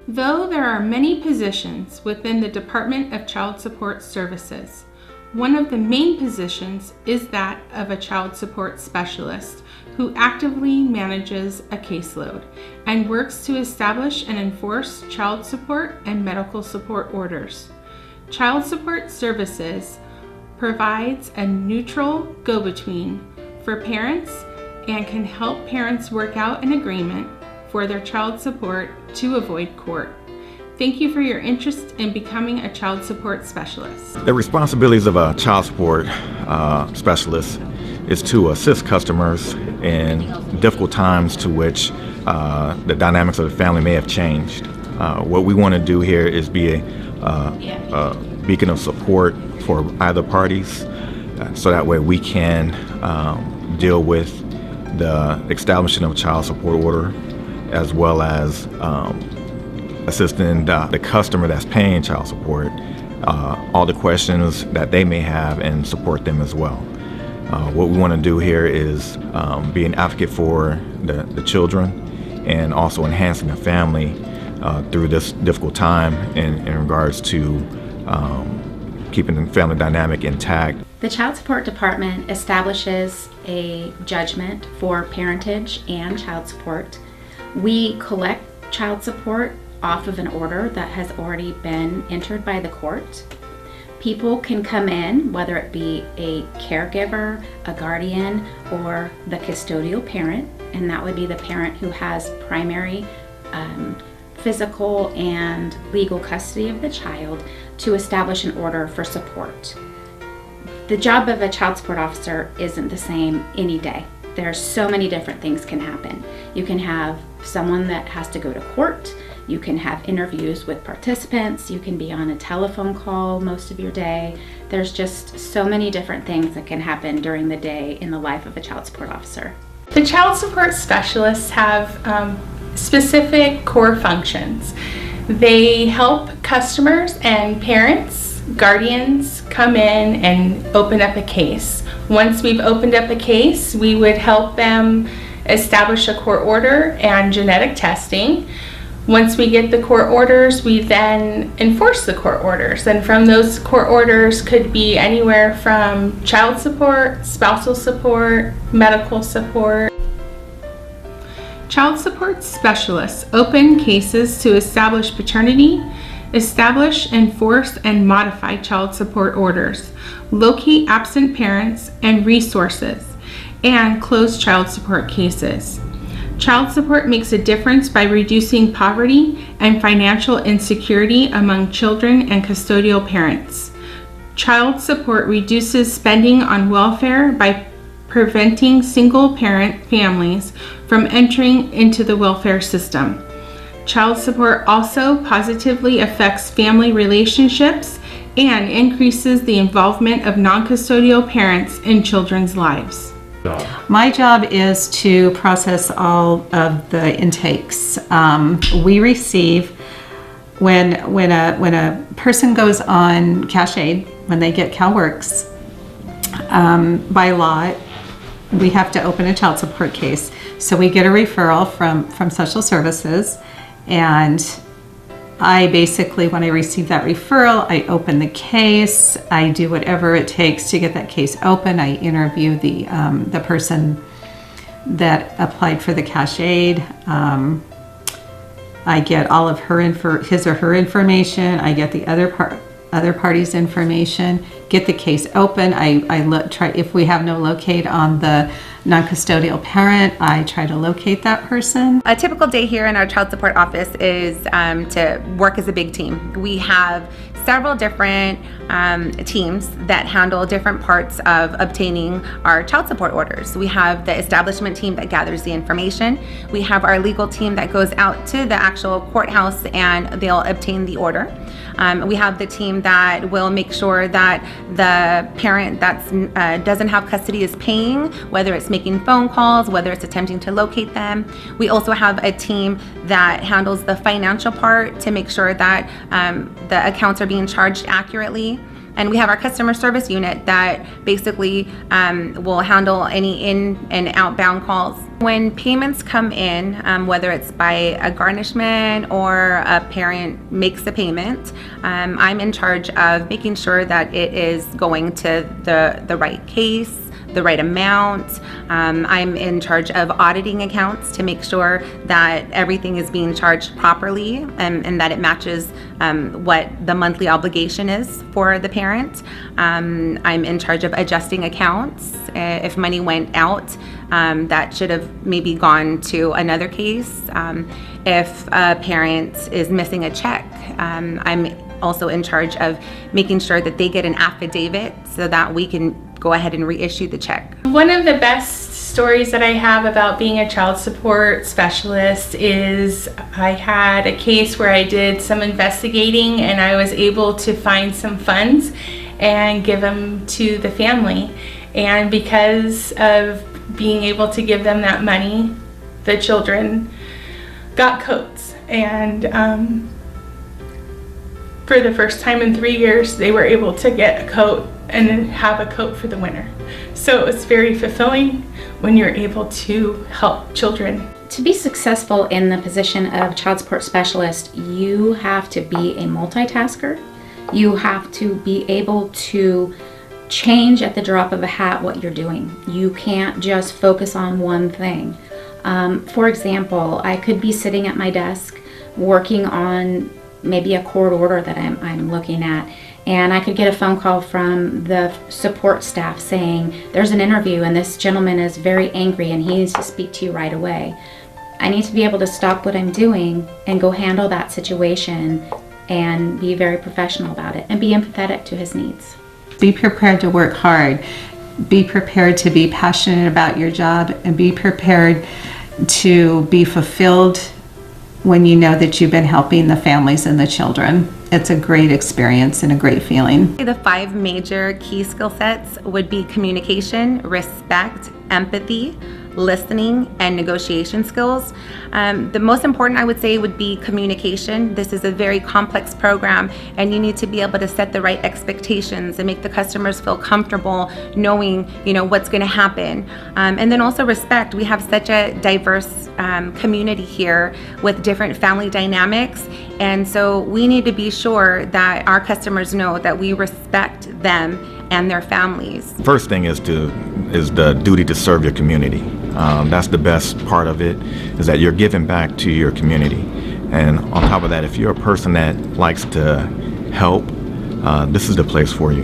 Though there are many positions within the Department of Child Support Services, one of the main positions is that of a child support specialist who actively manages a caseload and works to establish and enforce child support and medical support orders. Child Support Services provides a neutral go-between for parents and can help parents work out an agreement for their child support to avoid court. Thank you for your interest in becoming a child support specialist. The responsibilities of a child support specialist is to assist customers in difficult times to which the dynamics of the family may have changed. What we want to do here is be a beacon of support for either parties, so that way we can deal with the establishment of a child support order, as well as assisting the customer that's paying child support, all the questions that they may have, and support them as well. What we want to do here is be an advocate for the children, and also enhancing the family through this difficult time in regards to keeping the family dynamic intact. The Child Support Department establishes a judgment for parentage and child support. We collect child support off of an order that has already been entered by the court. People can come in, whether it be a caregiver, a guardian, or the custodial parent, and that would be the parent who has primary physical and legal custody of the child, to establish an order for support. The job of a child support officer isn't the same any day. There's so many different things can happen. You can have someone that has to go to court. You can have interviews with participants. You can be on a telephone call most of your day. There's just so many different things that can happen during the day in the life of a child support officer. The child support specialists have specific core functions. They help customers and parents, guardians come in and open up a case. Once we've opened up a case, we would help them establish a court order and genetic testing. Once we get the court orders, we then enforce the court orders. And from those court orders could be anywhere from child support, spousal support, medical support. Child support specialists open cases to establish paternity, establish, enforce, and modify child support orders, locate absent parents and resources, and close child support cases. Child support makes a difference by reducing poverty and financial insecurity among children and custodial parents. Child support reduces spending on welfare by preventing single-parent families from entering into the welfare system. Child support also positively affects family relationships and increases the involvement of non-custodial parents in children's lives. My job is to process all of the intakes. We receive, when a person goes on cash aid, when they get CalWORKs, by law, we have to open a child support case. So we get a referral from social services, and I basically, when I receive that referral, I open the case. I do whatever it takes to get that case open. I interview the person that applied for the cash aid. I get all of his or her information. I get the other party's information. Get the case open. I try, if we have no locate on the non-custodial parent, I try to locate that person. A typical day here in our child support office is to work as a big team. We have several different teams that handle different parts of obtaining our child support orders. We have the establishment team that gathers the information. We have our legal team that goes out to the actual courthouse and they'll obtain the order. We have the team that will make sure that the parent that doesn't have custody is paying, whether it's making phone calls, whether it's attempting to locate them. We also have a team that handles the financial part to make sure that the accounts are being charged accurately. And we have our customer service unit that basically will handle any in and outbound calls. When payments come in, whether it's by a garnishment or a parent makes a payment, I'm in charge of making sure that it is going to the right case, the right amount. I'm in charge of auditing accounts to make sure that everything is being charged properly and that it matches what the monthly obligation is for the parent. I'm in charge of adjusting accounts. If money went out, that should have maybe gone to another case. If a parent is missing a check, I'm also in charge of making sure that they get an affidavit so that we can go ahead and reissue the check. One of the best stories that I have about being a child support specialist is I had a case where I did some investigating and I was able to find some funds and give them to the family. And because of being able to give them that money, the children got coats. And for the first time in 3 years, they were able to get a coat and have a coat for the winter. So it was very fulfilling when you're able to help children. To be successful in the position of child support specialist, you have to be a multitasker. You have to be able to change at the drop of a hat what you're doing. You can't just focus on one thing. For example, I could be sitting at my desk working on maybe a court order that I'm looking at, and I could get a phone call from the support staff saying there's an interview and this gentleman is very angry and he needs to speak to you right away. I need to be able to stop what I'm doing and go handle that situation and be very professional about it and be empathetic to his needs. Be prepared to work hard. Be prepared to be passionate about your job, and be prepared to be fulfilled when you know that you've been helping the families and the children. It's a great experience and a great feeling. The 5 major key skill sets would be communication, respect, empathy, listening, and negotiation skills. The most important, I would say, would be communication. This is a very complex program, and you need to be able to set the right expectations and make the customers feel comfortable knowing, what's going to happen. And then also respect. We have such a diverse community here with different family dynamics, and so we need to be sure that our customers know that we respect them and their families. First thing is the duty to serve your community. That's the best part of it, is that you're giving back to your community. And on top of that, if you're a person that likes to help, this is the place for you.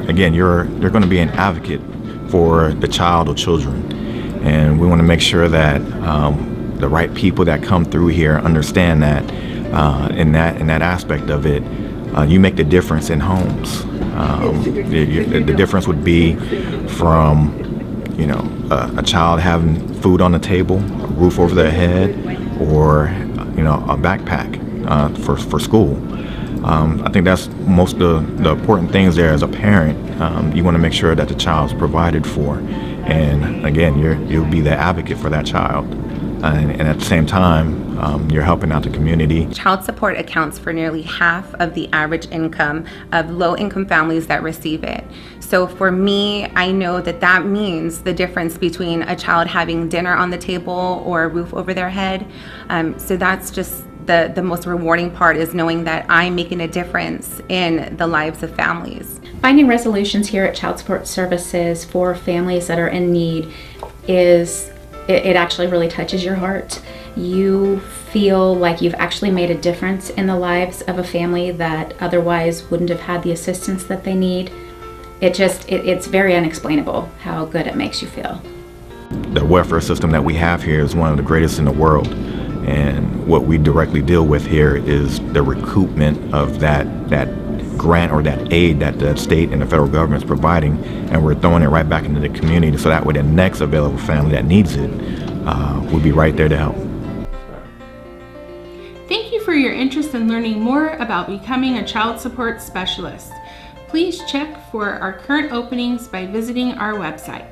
Again, you're going to be an advocate for the child or children, and we want to make sure that the right people that come through here understand that in that aspect of it, you make the difference in homes. The difference would be from a child having food on the table, a roof over their head, or a backpack for school. I think that's most of the important things there. As a parent, you want to make sure that the child's provided for, and again, you'll be the advocate for that child, and at the same time, you're helping out the community. Child support accounts for nearly half of the average income of low-income families that receive it. So for me, I know that means the difference between a child having dinner on the table or a roof over their head. So that's just the most rewarding part, is knowing that I'm making a difference in the lives of families. Finding resolutions here at Child Support Services for families that are in need it actually really touches your heart. You feel like you've actually made a difference in the lives of a family that otherwise wouldn't have had the assistance that they need. It's very unexplainable how good it makes you feel. The welfare system that we have here is one of the greatest in the world, and what we directly deal with here is the recoupment of that grant or that aid that the state and the federal government is providing, and we're throwing it right back into the community, so that way the next available family that needs it will be right there to help. Thank you for your interest in learning more about becoming a child support specialist. Please check for our current openings by visiting our website.